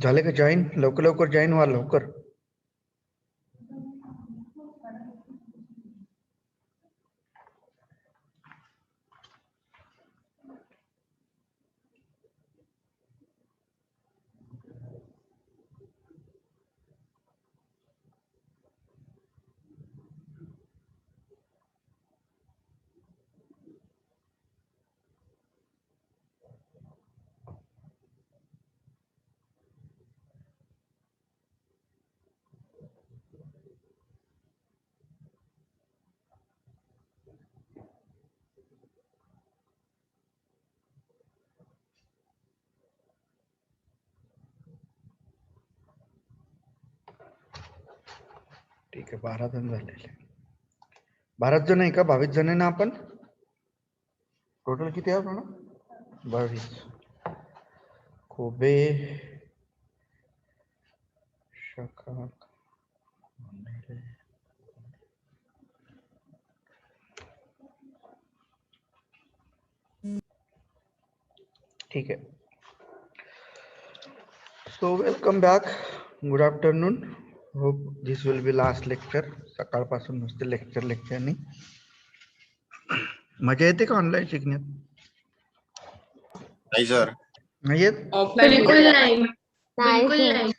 झाले का जॉईन? लवकर लवकर जॉईन व्हा लवकर. ठीक आहे, 12 जण झालेले. 12 जण आहे का? 22 जण आहे ना आपण? टोटल किती आहे आपण? 22. खोबे शाखा. ठीक आहे. So welcome back. Good afternoon. Hope this will be last lecture. सकाळपासून नुसते लेक्चर नाही. मजा येते का ऑनलाईन शिकण्यात? नाही सर. नाही येत? बिलकुल नाही. बिलकुल नाही.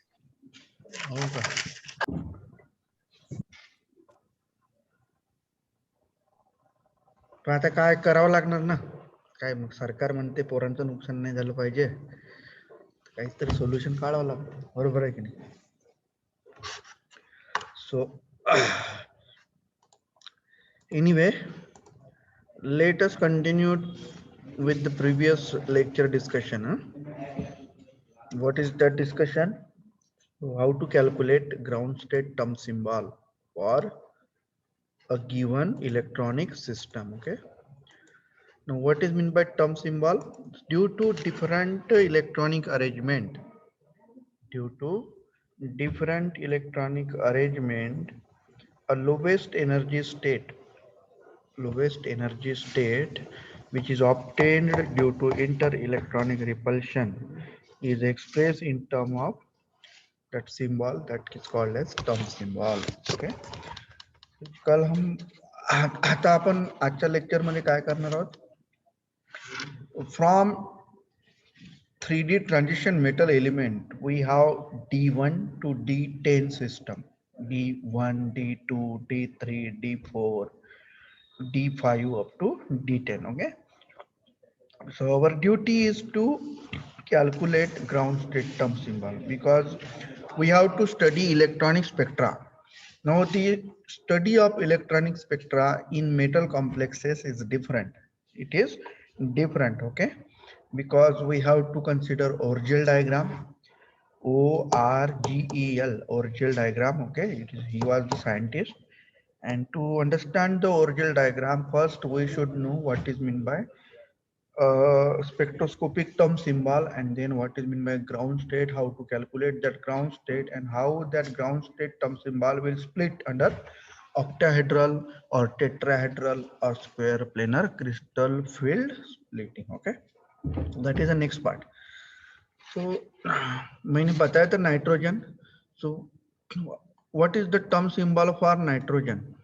हो का? पण आता काय करावं लागणार ना? काय मग सरकार म्हणते पोरांचं नुकसान नाही झालं पाहिजे, काहीतरी सोल्युशन काढावं लागतं. बरोबर आहे की नाही? So anyway, let us continue with the previous lecture discussion. What is that discussion? How to calculate ground state term symbol for a given electronic system. Okay. Now, what is meant by term symbol? Due to different electronic arrangement, a lowest energy state which is obtained due to inter-electronic repulsion is expressed in term of that symbol that is called as term symbol. Okay. कल हम आता आपण आजच्या lecture मध्ये काय करणार आहोत? From 3D transition metal element we have D1 to D10 system, D1, D2, D3, D4, D5 up to D10. Okay. So our duty is to calculate ground state term symbol because we have to study electronic spectra. Now the study of electronic spectra in metal complexes is different. It is different, okay? Because we have to consider Orgel diagram, ORGEL, Orgel diagram, okay? He was the scientist. And to understand the Orgel diagram, first we should know what is meant by spectroscopic term symbol, and then what is meant by ground state, how to calculate that ground state, and how that ground state term symbol will split under octahedral or tetrahedral or square planar crystal field splitting. Okay, that is the next part. So मैंने बताया था nitrogen. So what is the term symbol for nitrogen?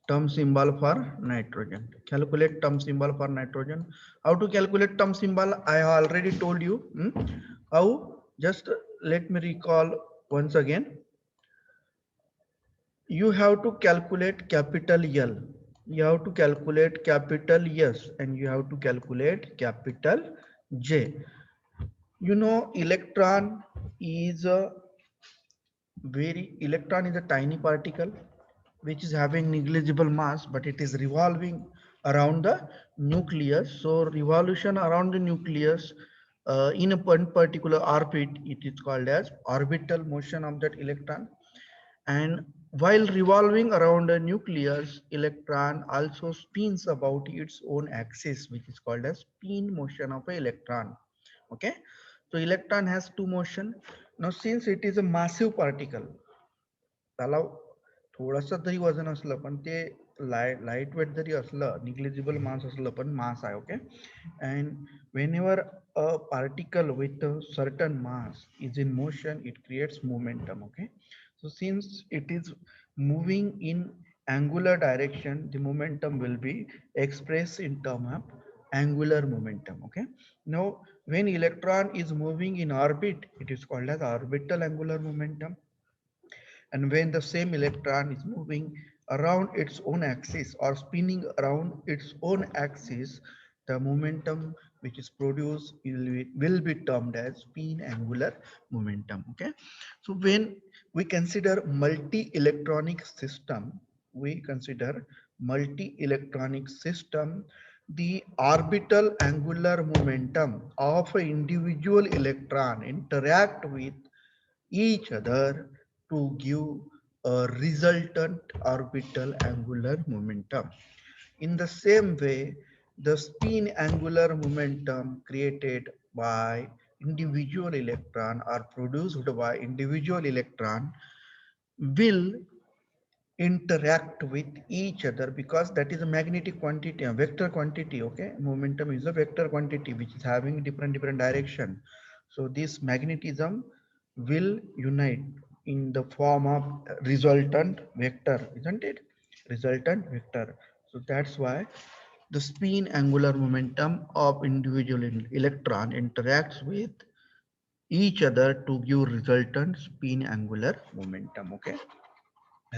term symbol for nitrogen. Calculate term symbol for nitrogen. How to calculate term symbol? I have already told you. How? Just let me recall once again. You have to calculate capital L. You have to calculate capital S, and you have to calculate capital J. You know, electron is a tiny particle which is having negligible mass, but it is revolving around the nucleus. So revolution around the nucleus in a one particular orbit, it is called as orbital motion of that electron. And while revolving around a nucleus, electron also spins about its own axis, which is called as spin motion of an electron. Okay, so electron has two motion. Now since it is a massive particle, त्याला थोडस जरी वजन असलं पण ते light weight जरी असलं, negligible मास असलं पण मास आहे. Okay, and whenever a particle with a certain mass is in motion, it creates momentum. Okay, so since it is moving in angular direction, the momentum will be expressed in term of angular momentum. Okay, now when electron is moving in orbit, it is called as orbital angular momentum. And when the same electron is moving around its own axis or spinning around its own axis, the momentum which is produced will be termed as spin angular momentum. Okay, so when we consider multi-electronic system, the orbital angular momentum of an individual electron interact with each other to give a resultant orbital angular momentum. In the same way, the spin angular momentum created by individual electron or produced by individual electron will interact with each other, because that is a magnetic quantity, a vector quantity. Okay, momentum is a vector quantity which is having different direction. So this magnetism will unite in the form of resultant vector, isn't it? Resultant vector. So that's why the spin angular momentum of individual electron interacts with each other to give resultant spin angular momentum. Okay,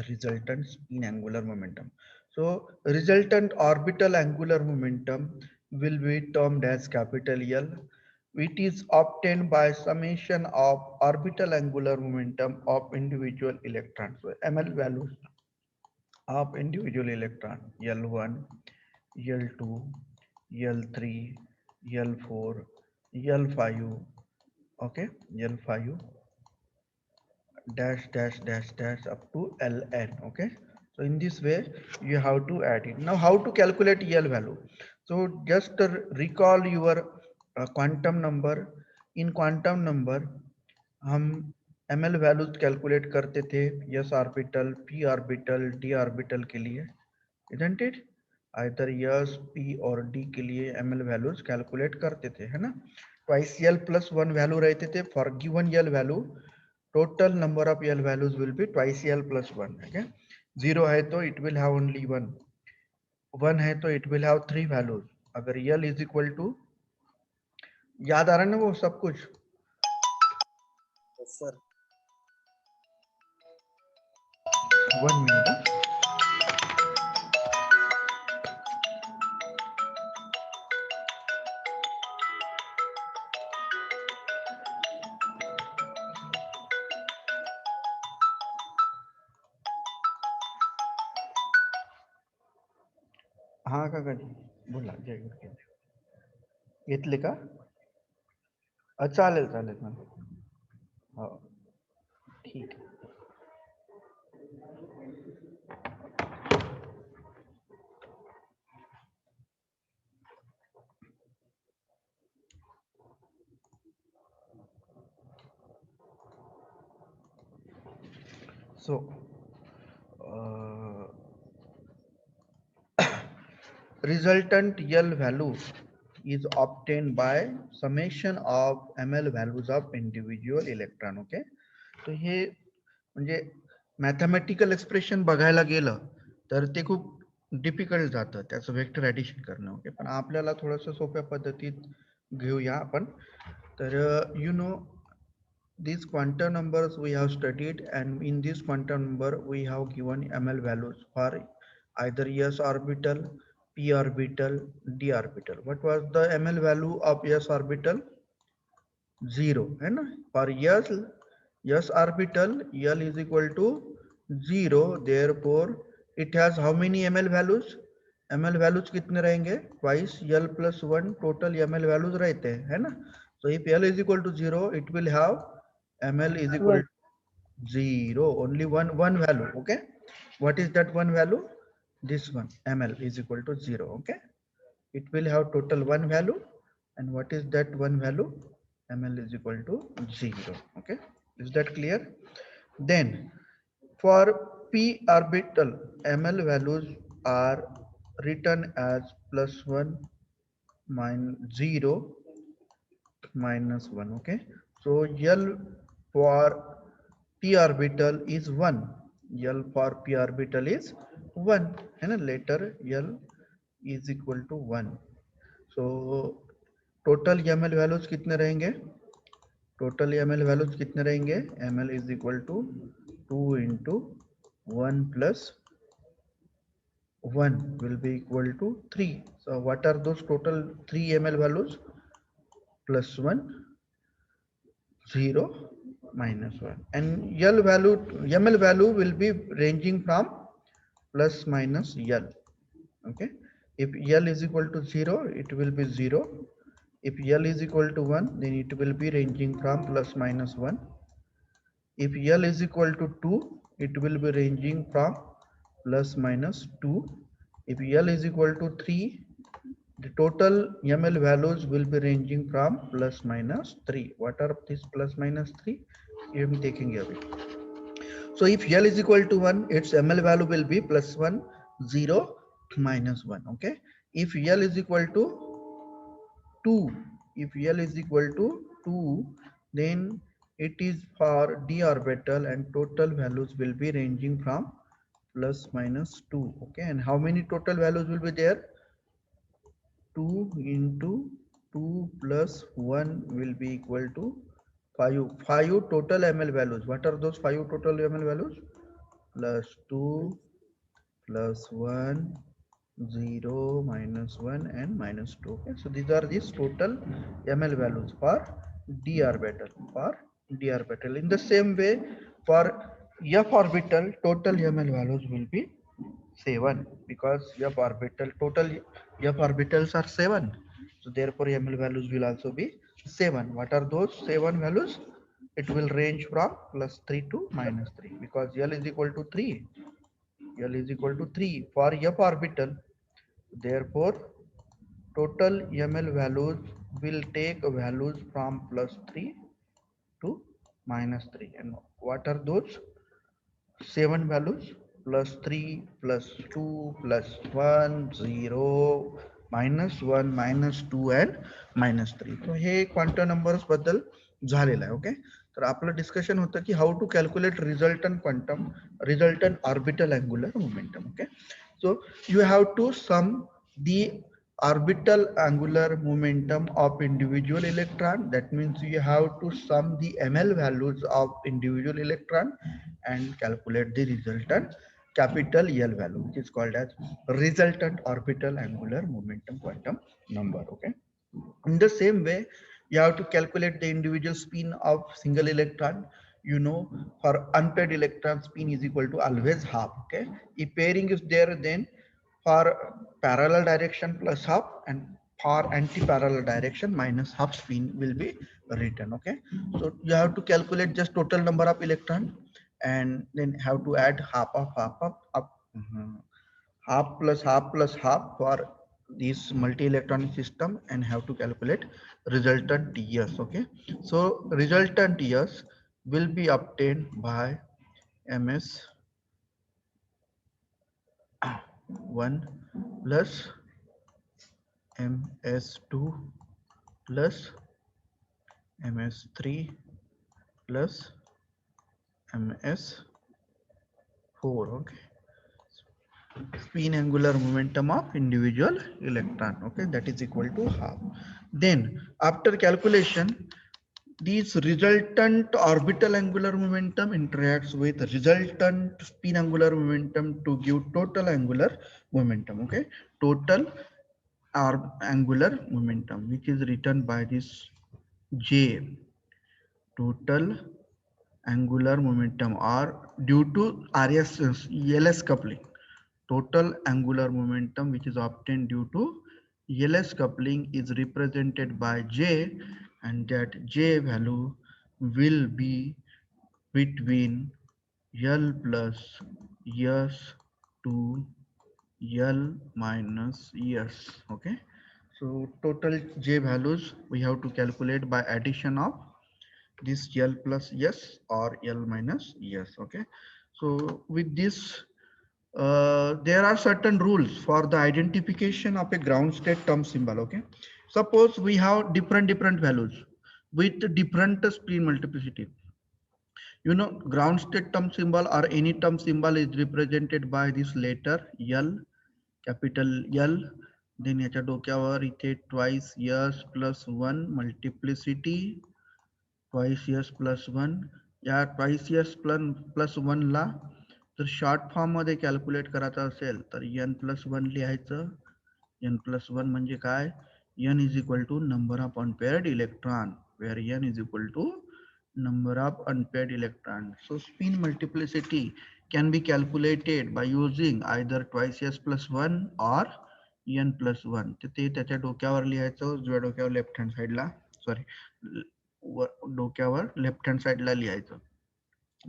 resultant spin angular momentum. So resultant orbital angular momentum will be termed as capital L. It is obtained by summation of orbital angular momentum of individual electrons. So ML values of individual electron: L1, L2, L3, L4, L5. Okay, L5 dash dash dash dash up to ln. Okay, so in this way you have to add it. Now how to calculate El value? So just recall your quantum number. In quantum number हम ml values calculate करते थे s orbital, p orbital, d orbital के लिए, isn't it? Either s, p और d के लिए ml values calculate करते थे, है ना? Twice l plus 1 value रहते थे. For given l value, total number of L values will be twice L plus 1. Okay, 0 है तो it will have only 1, 1 है तो it will have 3 values. अगर L is equal to, याद आ रहा है ना वो सब कुछ? Yes, sir. 1 minute. हाँ काका जी बोला, जय गुरु. घेतले का? चालेल चालेल ना. हो ठीक आहे. So resultant L value is obtained by summation of ml values of individual electron. Okay, so हे म्हणजे मॅथमॅटिकल एक्सप्रेशन बघायला गेलं तर ते खूप डिफिकल्ट जातं त्याचं वेक्टर ॲडिशन करणं. ओके, पण आपल्याला थोडंसं सोप्या पद्धतीत घेऊया आपण. तर you know these quantum numbers we have studied, and in this quantum number we have given ml values for either s orbital, p orbital, d orbital. What was the ml value of s orbital? 0 है ना. For s orbital l is equal to 0, therefore it has how many ml values? ml values कितने रहेंगे? Twice l plus 1 total ml values रहते हैं, है ना. So if l is equal to 0, it will have ml is equal One. to 0, only one value. Okay, what is that one value? This one, ml is equal to 0. Okay, it will have total one value, and what is that one value? Ml is equal to 0. Okay, is that clear? Then for p orbital, ml values are written as +1 minus 0 minus 1. Okay, so l for p orbital is 1. L for p orbital is 1, and later l is equal to 1. So total ml values कितने रहेंगे? Total ml values कितने रहेंगे? ml is equal to 2 into 1 plus 1 will be equal to 3. So what are those total 3 ml values? Plus 1, 0, minus 1, and l value, ml value will be ranging from plus minus l. Okay, if l is equal to 0, it will be 0. If l is equal to 1, then it will be ranging from plus minus 1. If l is equal to 2, it will be ranging from plus minus 2. If l is equal to 3, the total ml values will be ranging from plus minus 3. What are these plus minus 3? I am taking away. So if l is equal to 1, its ml value will be plus 1, 0, minus 1. Okay, if l is equal to 2, if l is equal to 2, then it is for d orbital, and total values will be ranging from plus minus 2. Okay, and how many total values will be there? 2 into 2 plus 1 will be equal to 5. 5 total ml values. What are those 5 total ml values? Plus 2 plus 1, 0, minus 1, and minus 2. Okay, so these are these total ml values for d orbital. For d orbital, in the same way, for f orbital, total ml values will be 7, because f orbital, total f orbitals are 7, so therefore ml values will also be 7. What are those 7 values? It will range from plus 3 to minus 3, because l is equal to 3. L is equal to 3 for f orbital, therefore total ml values will take values from plus 3 to minus 3. And what are those 7 values? Plus 3 plus 2 plus 1, 0, minus 1, minus 2, and minus 3. So हे quantum numbers बद्दल झालेलं आहे. Okay, तर आपलं discussion होतं की how to calculate resultant quantum, resultant orbital angular momentum. Okay, so you have to sum the orbital angular momentum of individual electron. That means you have to sum the ml values of individual electron and calculate the resultant capital L value, which is called as resultant orbital angular momentum quantum number. Okay, in the same way, you have to calculate the individual spin of single electron. You know, for unpaired electron, spin is equal to always half. Okay, if pairing is there, then for parallel direction plus half, and for anti-parallel direction minus half spin will be written. Okay, so you have to calculate just total number of electron, and then have to add half of half of up, half plus half for this multi-electronic system, and have to calculate resultant TS. Okay, so resultant TS will be obtained by ms 1 plus ms2 plus ms3 plus ms4. Okay, spin angular momentum of individual electron. Okay, that is equal to half. Then after calculation, this resultant orbital angular momentum interacts with resultant spin angular momentum to give total angular momentum. Okay, total angular momentum, which is written by this J, total angular momentum, or due to LS coupling. Total angular momentum which is obtained due to LS coupling is represented by J, and that J value will be between L plus S to L minus S. Okay, so total J values we have to calculate by addition of this L plus S or L minus S. Okay, so with this there are certain rules for the identification of a ground state term symbol. Okay, suppose we have different values with different spin multiplicity. You know, ground state term symbol or any term symbol is represented by this letter L, capital L. Then याच्या डोक्यावर इथे twice s plus 1 multiplicity, twice s plus 1. या twice s plus 1 ला जर short form मध्ये calculate करायचं असेल तर n plus 1 लिहायचं. n plus 1 म्हणजे काय? n is equal to number of unpaired electron, where n is equal to number of unpaired electrons. So spin multiplicity can be calculated by using either twice s plus 1 or n plus 1. तर ते त्याच्या डोक्यावर लिहायचं, उजव्या डोक्यावर left hand साइडला, sorry डोक्यावर left hand साइडला लिहायचं.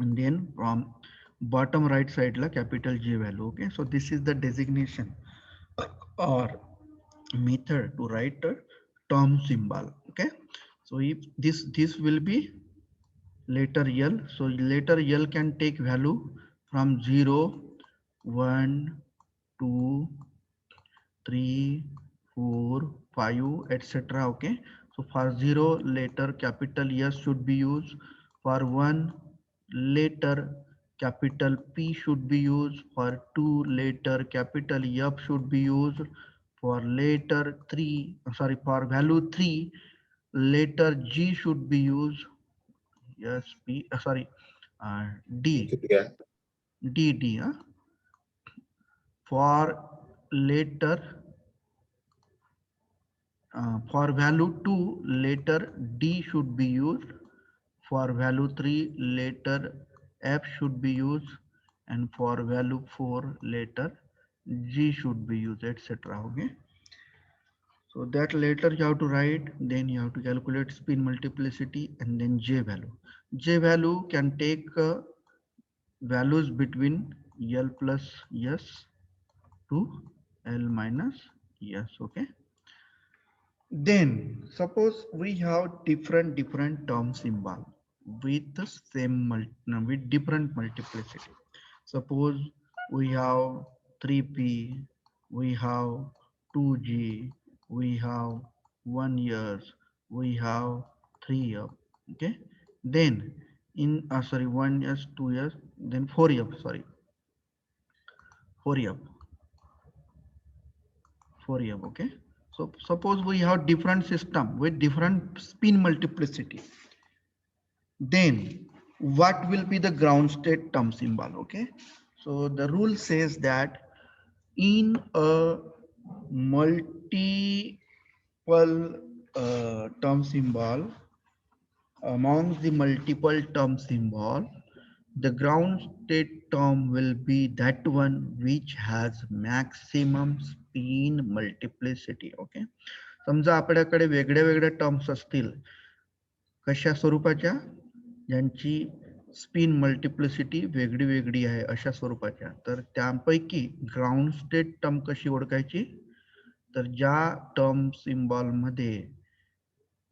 And then from bottom right side la capital J value. Okay, so this is the designation or method to write a term symbol. Okay, so if this will be letter L, so letter L can take value from 0, 1, 2, 3, 4, 5, etc. Okay, so for 0 letter capital S should be used, for 1 letter capital P should be used, for 2 letter capital F should be used, for letter 3, sorry, for value 3 letter G should be used. Yes, P, sorry, D, D, for letter for value 2 letter D should be used, for value 3 letter F should be used, and for value 4 letter G should be used, etc. Okay, so that letter you have to write, then you have to calculate spin multiplicity, and then J value can take values between L plus S to L minus S. Okay, then suppose we have different term symbol with the same with different multiplicity. Suppose we have 3p, we have 2g, we have 1 years, we have 3 years. Okay, then in sorry, 1 years, 2 years, then 4 years, sorry, 4 years, 4 years. Okay, so suppose we have different system with different spin multiplicity, then what will be the ground state term symbol? Okay, so the rule says that in a multiple term symbol, among the multiple term symbol, the ground state term will be that one which has maximum spin multiplicity. Okay, समजा आपल्याकडे वेगळ्या वेगळ्या terms असतील, कशा स्वरूपाच्या, ज्यांची spin multiplicity वेगळी वेगळी आहे अशा स्वरूपाच्या, तर त्यापैकी ग्राउंड स्टेट टर्म कशी ओळखायची, तर ज्या टर्म सिम्बॉल मध्ये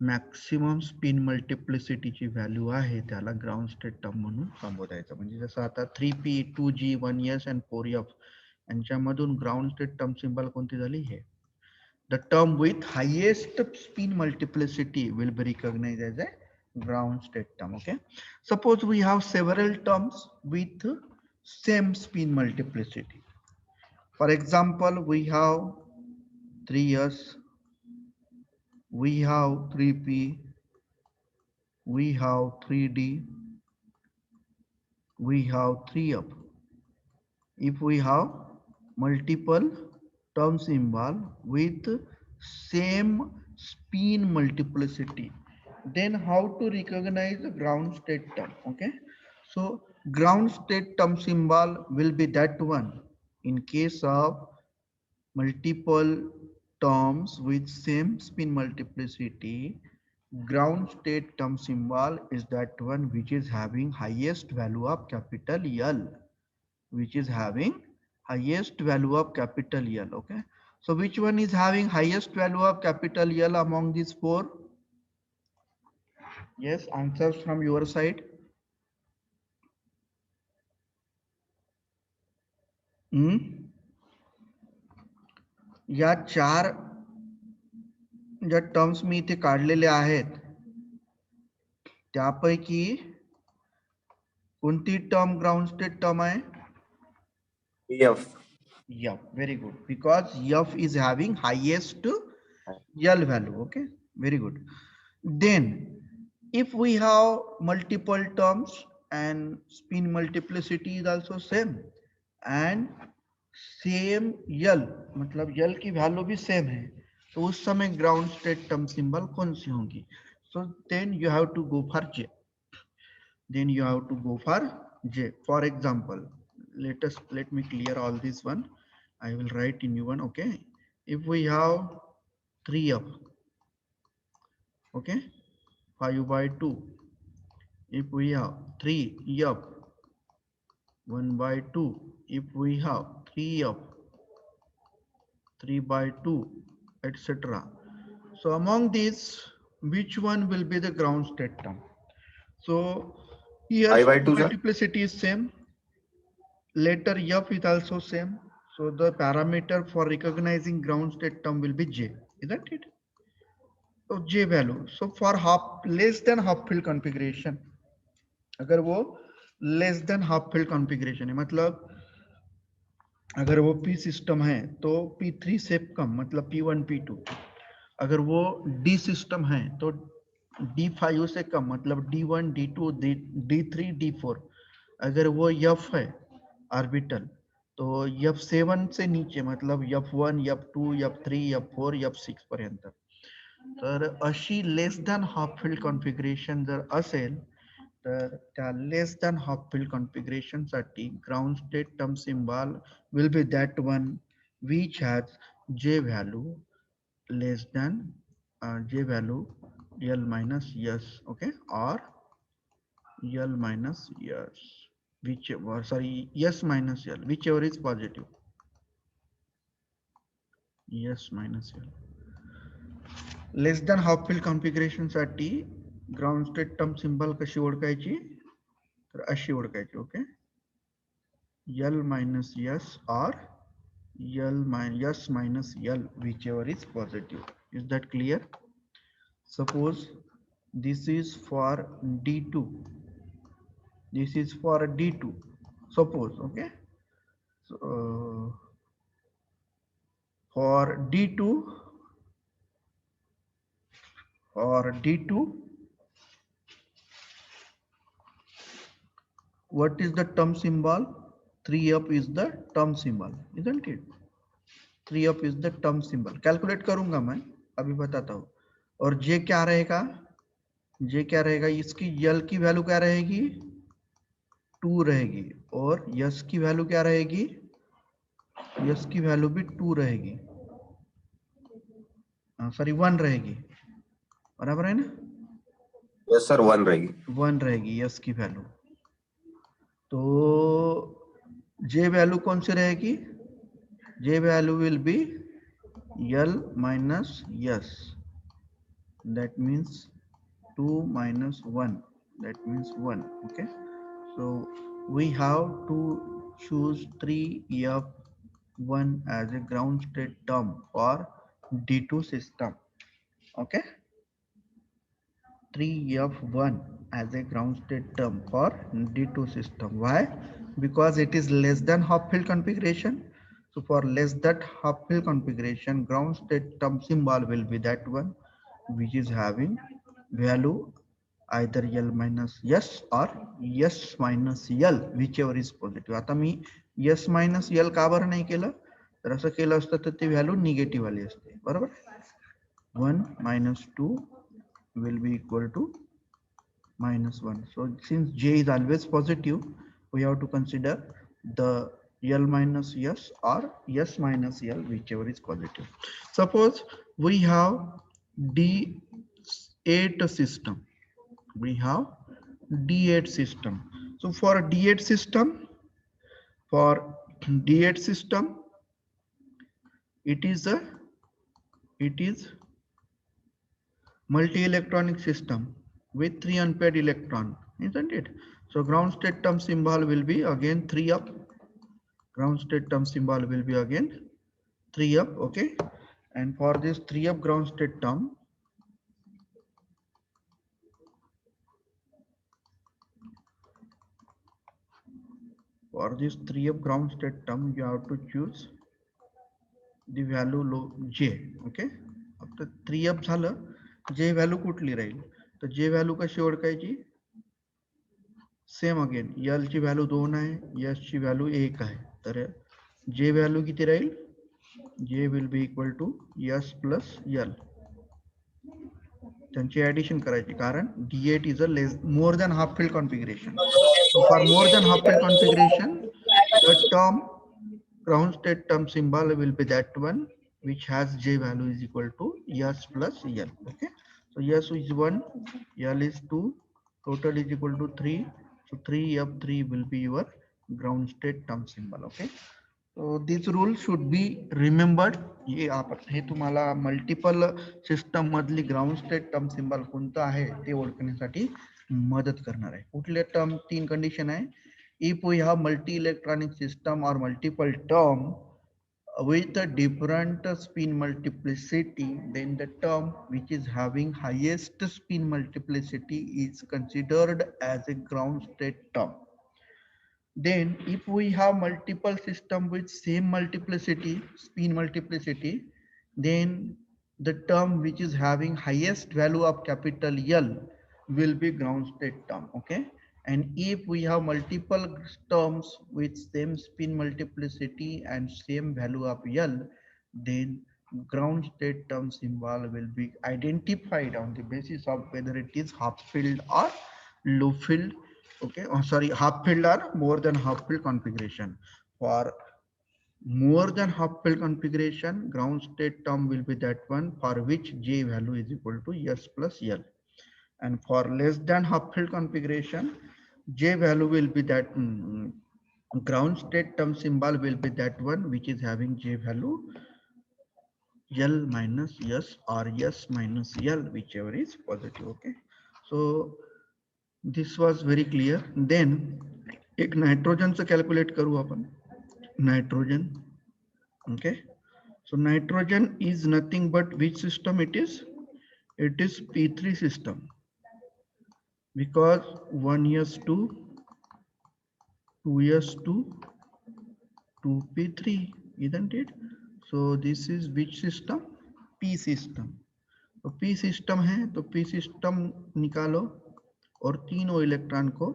मॅक्सिमम स्पिन मल्टिप्लिसिटीची व्हॅल्यू आहे त्याला ग्राउंड स्टेट टर्म म्हणून संबोधायचं. म्हणजे जसं आता 3p, 2g, 1s and 4f यांच्यामधून ग्राउंड स्टेट टर्म सिम्बॉल कोणती झाली, हे. The term with highest spin multiplicity will be recognized as a ground state term. Okay, suppose we have several terms with same spin multiplicity. For example, we have 3s, we have 3p, we have 3d, we have 3up. If we have multiple term symbol with same spin multiplicity, then how to recognize the ground state term? Okay, so ground state term symbol will be that one. In case of multiple terms with same spin multiplicity, ground state term symbol is that one which is having highest value of capital L, which is having highest value of capital L. Okay, so which one is having highest value of capital L among these four? Yes, answers from your side. या चार ज्या terms मी इथे काढलेले आहेत त्यापैकी कोणती term ground state term आहे? F. F. Very good, because F is having highest L value. Okay, very good. Then if we have multiple terms and spin multiplicity is also same and same L, मतलब L की value भी same है, तो उस समय ground state term symbol कौन सी होंगी? So then you have to go for J. Then you have to go for J. For example, let me clear all this one. I will write in U1. Okay, if we have 3 up, okay, 5 by 2. If we have 3 up, 1 by 2. If we have 3 up, 3 by 2, etc. So among these, which one will be the ground state term? So here I by 2, sir. multiplicity is same. Later F is also same. So the parameter for recognizing ground state term will be J, isn't it? So J value. So for half less than half fill configuration, अगर वो less than half fill configuration है, मतलब अगर वो P system है तो P3 से कम, मतलब P1 P2. अगर वो D सिस्टम है तो D5 से कम, मतलब D1 D2 D3 D4. अगर वो F है ऑर्बिटल तो F7 से नीचे, मतलब F1 F2 F3 F4 F6 पर्यंत. तर अशी less than half field configuration जर असेल तर त्या less than half field configuration साठी ground state term symbol will be that one which has J value less than J value L minus S. Okay, or L minus S, whichever, sorry, S minus L, whichever is positive. S minus L. Less than half field configuration साठी ground state term symbol कशी ओळखायची? तर अशी ओळखायची. Okay, L minus S or S minus L, whichever is positive. Is that clear? Suppose this is for D2. This is for D2. Suppose, okay. So for D2, what is the term symbol? 3 up is the term symbol, isn't it? 3 up is the term symbol. Calculate करूंगा मैं, अभी बताता हूँ. और J क्या रहेगा? J क्या रहेगा? इसकी L की वैल्यू क्या रहेगी? 2 रहेगी. और S की वैल्यू क्या रहेगी? S की वैल्यू भी 2 रहेगी, सॉरी 1 रहेगी. बराबर है ना? Yes, sir. 1 रहेगी. 1 रहेगी S की वैल्यू. तो J वैल्यू कौन सी रहेगी? J value will be L minus S. That means 2 minus 1. That means 1. Okay. So we have to choose 3F1 as a ground state term for D2 system. Okay. 3F1 as a ground state term for D2 system. Why? Because it is less than half field configuration. So for less that half fill configuration, ground state term symbol will be that one which is having value either L minus S or S minus L, whichever is positive. आता मी S minus L का बरं नाही केलं, तर असं केलं असतं तर ती व्हॅल्यू निगेटिव्ह आली असते, बरोबर. 1 minus 2 will be equal to minus 1. So since J is always positive, we have to consider the L minus S or S minus L, whichever is positive. Suppose we have D8 system. We have D8 system. So for D8 system, it is multi-electronic system with 3 unpaired electron, isn't it? So ground state term symbol will be again 3 up. Ground state term symbol will be again 3 up, okay? And for this 3 up ground state term, you have to choose the value low J, okay? After 3 up झालं, J value कुठली राहील? तर J value कशी ओळखायची? Same again L ची value 2 आहे, S ची value 1 आहे, तर J व्हॅल्यू किती राहील? J will be equal to S plus L. त्यांची ऍडिशन करायची, कारण D8 is a more than half filled configuration. So for more than half filled configuration, the term ground state term symbol will be that one which has J value is equal to S plus L. Okay, so S is 1, L is 2, total is equal to 3. So 3F3 will be your ground state term symbol. Okay, so this rule should be remembered. हे तुम्हाला multiple system मधली ground state term symbol कोणतं आहे ते ओळखण्यासाठी मदत करणार आहे. कुठले टर्म 3 कंडिशन आहे. If we have multi electronic system और multiple term with a different spin multiplicity, then the term which is having highest spin multiplicity is considered as a ground state term. Then if we have multiple system with same multiplicity, spin multiplicity, then the term which is having highest value of capital L will be ground state term. Okay, and if we have multiple terms with same spin multiplicity and same value of L, then ground state term symbol will be identified on the basis of whether it is half filled or low filled. Okay, oh, sorry, half filled or more than half filled configuration. For more than half filled configuration, ground state term will be that one for which J value is equal to S plus L. And for less than half filled configuration, J value will be that ground state term symbol will be that one which is having J value L minus S or S minus L, whichever is positive. Okay, so this was very clear. Then एक नायट्रोजनचं calculate करू आपण. Nitrogen, okay, so nitrogen is nothing but which system it is? It is P3 system, because 1s2, 2s2, 2p3, isn't it? So this is which system? P system. तो P system है तो P system निकालो और तीनों electron को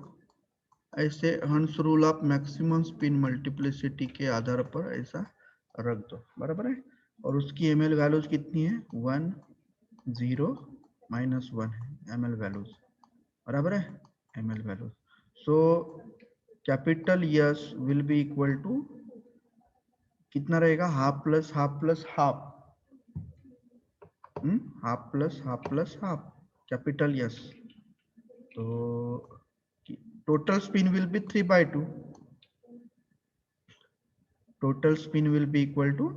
ऐसे हंस rule of maximum spin multiplicity के आधार पर ऐसा रख दो, बराबर है. और उसकी एमएल वैल्यूज कितनी है? 1 0 -1 है एमएल वैल्यूज, बराबर है, ML values. So capital S will be equal to कितना रहेगा? Half plus half plus half, half plus half plus half, capital S. तो total spin will be 3/2. Total spin will be equal to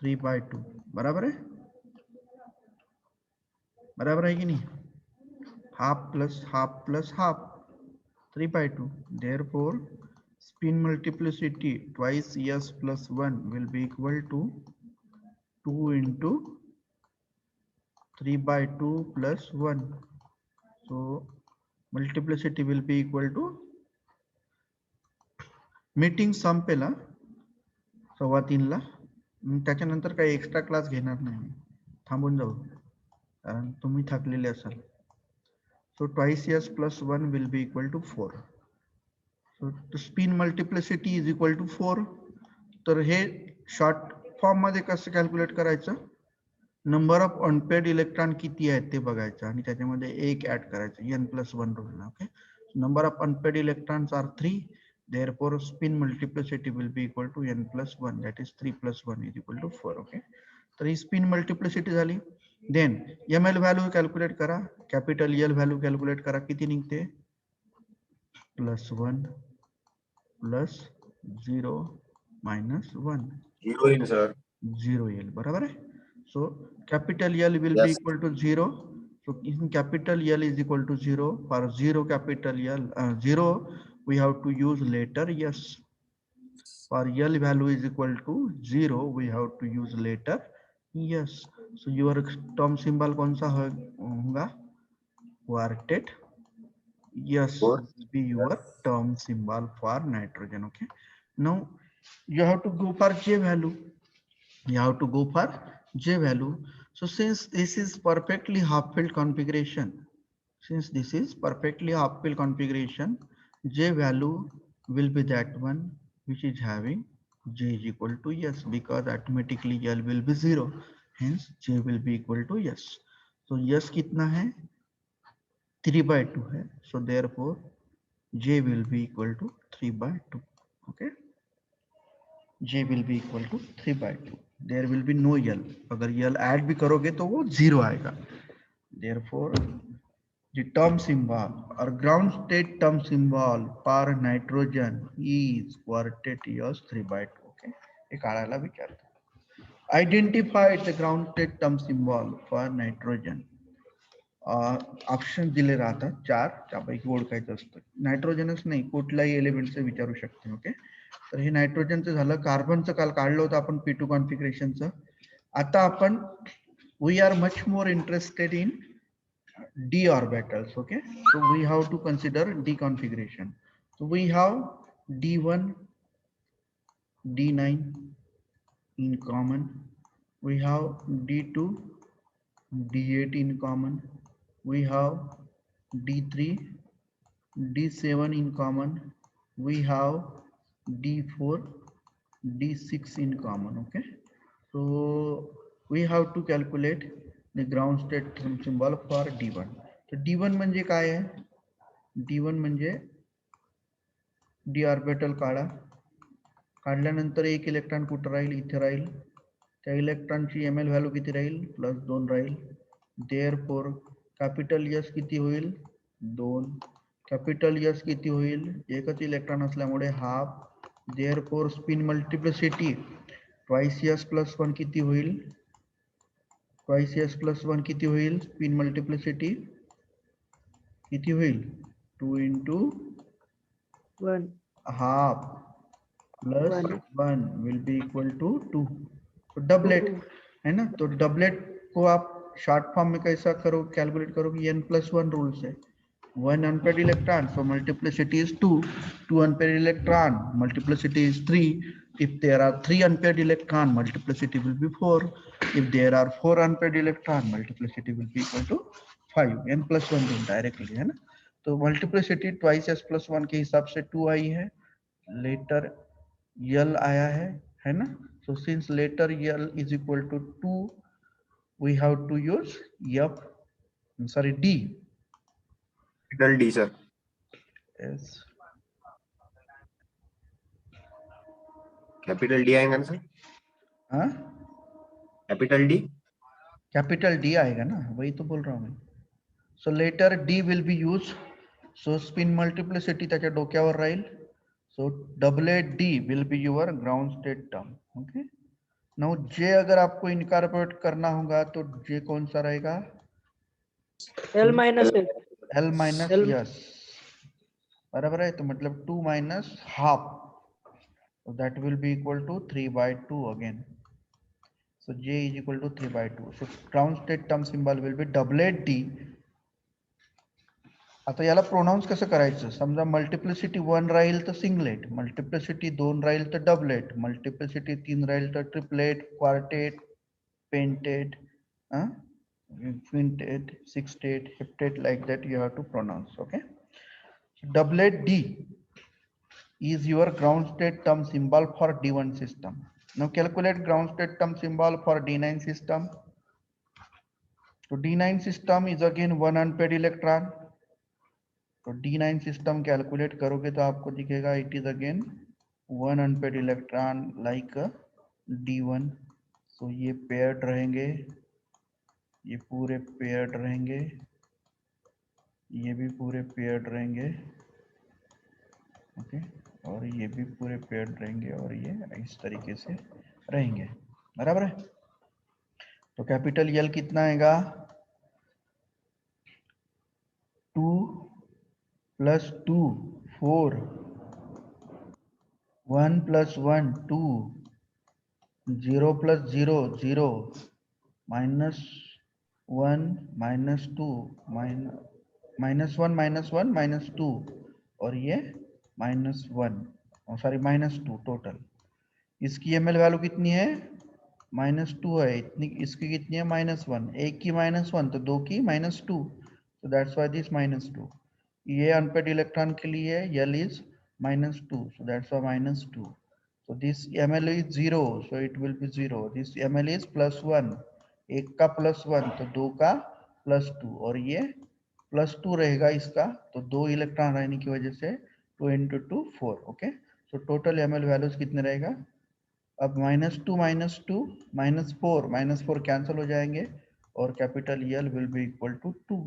3/2. बराबर है? बराबर है कि नहीं? Half plus half 3/2. Therefore, spin multiplicity twice s plus 1 will be equal to 2 into 3/2 plus 1. So multiplicity will be equal to meeting sum पेला 3:15 मग त्याच्यानंतर काही extra class घेणार नाही मी, थांबून जाऊ कारण तुम्ही थकलेले असाल. So twice S plus 1 will be equal to 4. So spin multiplicity is equal to 4. तर हे शॉर्ट फॉर्म मध्ये कसं कॅल्क्युलेट करायचं, नंबर ऑफ अनपेड इलेक्ट्रॉन किती आहेत ते बघायचं आणि त्याच्यामध्ये एक ऍड करायचं n+1 rule. Okay, number of unpaired electrons are 3. therefore spin multiplicity will be equal to n+1, that is 3 + 1 is equal to 4. Okay, तर ही स्पिन मल्टिप्लिसिटी झाली. देन ml व्हॅल्यू कॅल्क्युलेट करा, कॅपिटल एल व्हॅल्यू कॅल्क्युलेट करा, किती निघते, +1 + 0 - 1 0 in, sir. 0 येईल, बरोबर आहे. So capital L will be Yes. Equal to 0. So in capital L is equal to 0. For 0 capital L 0 we have to use letter S. For L value is equal to 0 we have to use letter S. So your term symbol कौन सा होगा, quartet. Yes, Four. will be your term symbol for nitrogen. Okay, now you have to go for J value. You have to go for J value. So since this is perfectly half-filled configuration, J value will be that one which is having J is equal to S, because automatically L will be 0. Hence J will be equal to S. So S कितना है, 3/2 है. So therefore J will be equal to 3/2. Okay, J will be equal to 3/2. There will be no L. अगर L add भी करोगे तो वो 0 आएगा. Therefore, the term symbol or ground state term symbol for nitrogen is quartet S 3/2. Okay, ये काढायला विचारतो. Identify the ground state term symbol for nitrogen. Option दिले राहतात 4, त्यापैकी ओळखायचं असतं. नायट्रोजनच नाही, कुठल्याही एलिमेंटचं विचारू शकते. ओके, तर हे नायट्रोजनचं झालं. कार्बनचं काल काढलं होतं आपण P2 कॉन्फिगरेशनचं. आता आपण we are much more interested in d orbitals. Okay, so we have to consider d configuration. So we have d1 d9 in common, we have d2 d8 in common, we have d3 d7 in common, we have d4 d6 in common. Okay, so we have to calculate the ground state symbol for d1. So d1 म्हणजे काय आहे, d1 म्हणजे d orbital काढा, काढल्यानंतर एक electron कुठं राहील, इथे राहील. त्या इलेक्ट्रॉनची ml व्हॅल्यू किती राहील, +2 राहील. देअरफॉर कॅपिटल S किती होईल, 2. कॅपिटल S किती होईल, एकच इलेक्ट्रॉन असल्यामुळे half. Therefore spin multiplicity twice S + 1 किती होईल, ट्वाइस S + 1 किती होईल, स्पिन मल्टिप्लिसिटी किती होईल, 2 × 1 half + 1 will be equal to 2. तो डबलेट है ना. तो डबलेट को आप शॉर्ट फॉर्म में कैसा करो, कैलकुलेट करोगे, n+1 रूल से. 1 unpaired electron, so multiplicity is 2. 2 unpaired electron, multiplicity is 3. If there are 3 unpaired electron, multiplicity will be 4. If there are 4 unpaired electron, multiplicity will be equal to 5. n+1 rule directly है ना. तो multiplicity twice S + 1 के हिसाब से 2 आई है, letter L आया है ना. So since letter L is equal to 2, we have to use D. Capital D, sir. Yes. Capital D आएगा ना सर, हाँ, कैपिटल D. कैपिटल D आएगा ना, वही तो बोल रहा हूँ मैं. So letter D will be used. So spin multiplicity त्याच्या डोक्यावर राहील. So doublet D will be your ground state term. Okay. Now J अगर आपको इनकॉर्पोरेट करना होगा तो J कौन सा रहेगा, L minus S. L minus L- S, बराबर है. तो मतलब 2 minus half, so that will be equal to 3/2 again. So J is equal to 3/2. So ground state term symbol will be doublet D. आता याला pronounce कसं करायचं, समजा multiplicity 1 राहील तर सिंगलेट, मल्टिप्लिसिटी 2 राहील तर डबलेट, मल्टिप्लिसिटी 3 राहील तर triplet, quartet, pentet, quintet, sextet, heptate, like that you have to pronounce. Okay. Doublet D is your ground state term symbol for D1 system. Now calculate ground state term symbol for D9 system. So D9 system is again 1 unpaired electron. तो D9 system calculate करोगे तो आपको दिखेगा it is again 1 unpaired electron like D1. सो ये paired रहेंगे, ये पूरे paired रहेंगे, ये भी पूरे पेयर्ड रहेंगे, ओके, और ये भी पूरे पेयर्ड रहेंगे और ये इस तरीके से रहेंगे, बराबर है। तो कैपिटल एल कितना आएगा, 2 + 2 4, 1 + 1 2, 0 + 0 0, -1 -2 -1 -2 और ये -1 सॉरी -2 टोटल। इसकी एमएल वैल्यू कितनी है, -2 है, इतनी इसकी कितनी है -1, एक की -1 तो दो की -2, so that's why this -2। ये अनपेड इलेक्ट्रॉन के लिए L is -2, so that's why -2। so this ml is 0, so it will be 0। this ml is +1, एक का +1 तो दो का +2 और ये +2 रहेगा इसका, तो दो इलेक्ट्रॉन रहने की वजह से 2 × 2 4। Okay, so total ml values कितने रहेगा, अब -2 -2 -4 -4 कैंसिल हो जाएंगे और capital L will be equal to 2।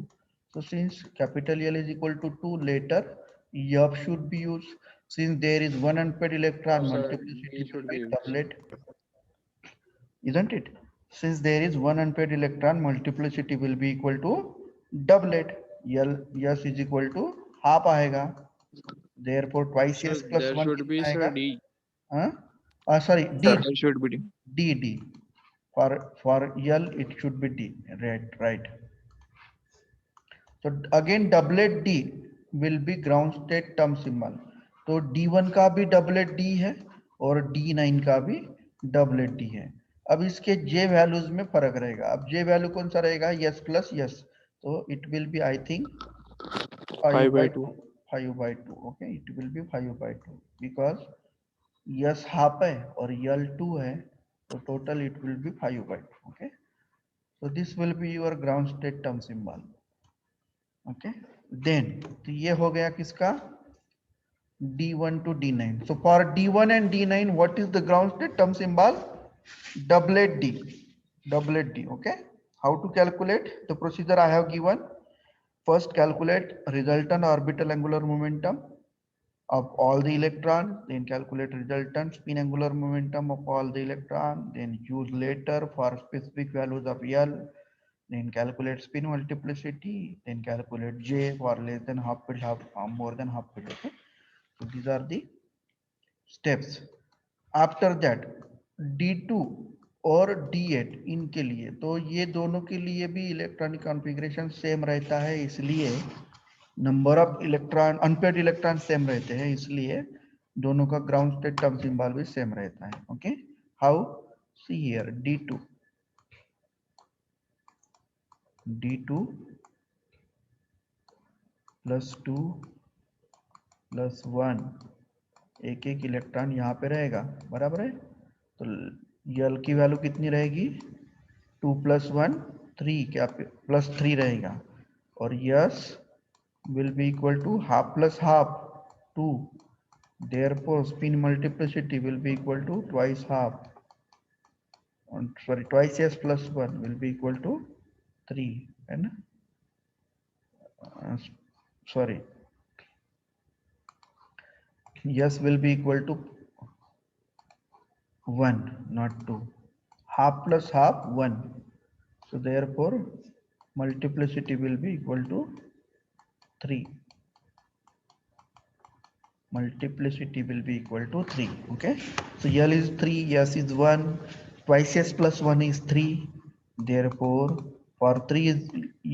So since capital L is equal to 2, later F should be used. Since there is one unpaired electron, No, sir, multiplicity D should will be be used. doublet, isn't it? Since there is one unpaired electron, multiplicity will be equal to doublet. L S is equal to half आएगा, therefore twice Sir, S plus there 1 should be, कितना sir, आएगा, D. sorry D, Sir. There should be D. D for L it should be D, right। तो again doublet D will be ground state term symbol। तो D1 का भी doublet D है और D9 का भी डबलेट D है। अब इसके J वैल्यूज में फर्क रहेगा, अब J वैल्यू कौन सा रहेगा, S + S, तो it will be I think 5/2, 5/2। Okay, it will be 5/2 because S half है और L 2 है, तो total it will be 5/2। Okay, so this will be your ground state term symbol। Okay, then तो ये हो गया किसका, D1 to D9। so for D1 and D9 what is the ground state term symbol, doublet D, doublet D। okay, how to calculate, the procedure I have given, first calculate resultant orbital angular momentum of all the electron, then calculate resultant spin angular momentum of all the electron, then use later for specific values of L, then calculate spin multiplicity, then calculate J for less than half period, more than half period। Okay, so these are the steps। after that D2 और D8 इनके लिए, तो ये दोनों के लिए भी electronic configuration same रहता है, इसलिए number of electron unpaired electron same रहते हैं, इसलिए दोनों का ग्राउंड स्टेट टर्म सिंबल भी सेम रहता है। Okay, how, see here D2 + 2 + 1, एक एक इलेक्ट्रॉन यहाँ पे रहेगा, बराबर है। तो L की वैल्यू कितनी रहेगी, 2 + 1 3, क्या +3 रहेगा, और S will be equal to half + half 2, therefore spin multiplicity will be equal to twice half, sorry twice S + 1 will be equal to 3, and sorry S will be equal to 1 not 2, half + half 1, so therefore multiplicity will be equal to 3, multiplicity will be equal to 3। okay, so L is 3, S is 1, twice S + 1 is 3, therefore For 3 is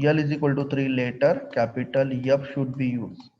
L is equal to 3 later, capital F should be used.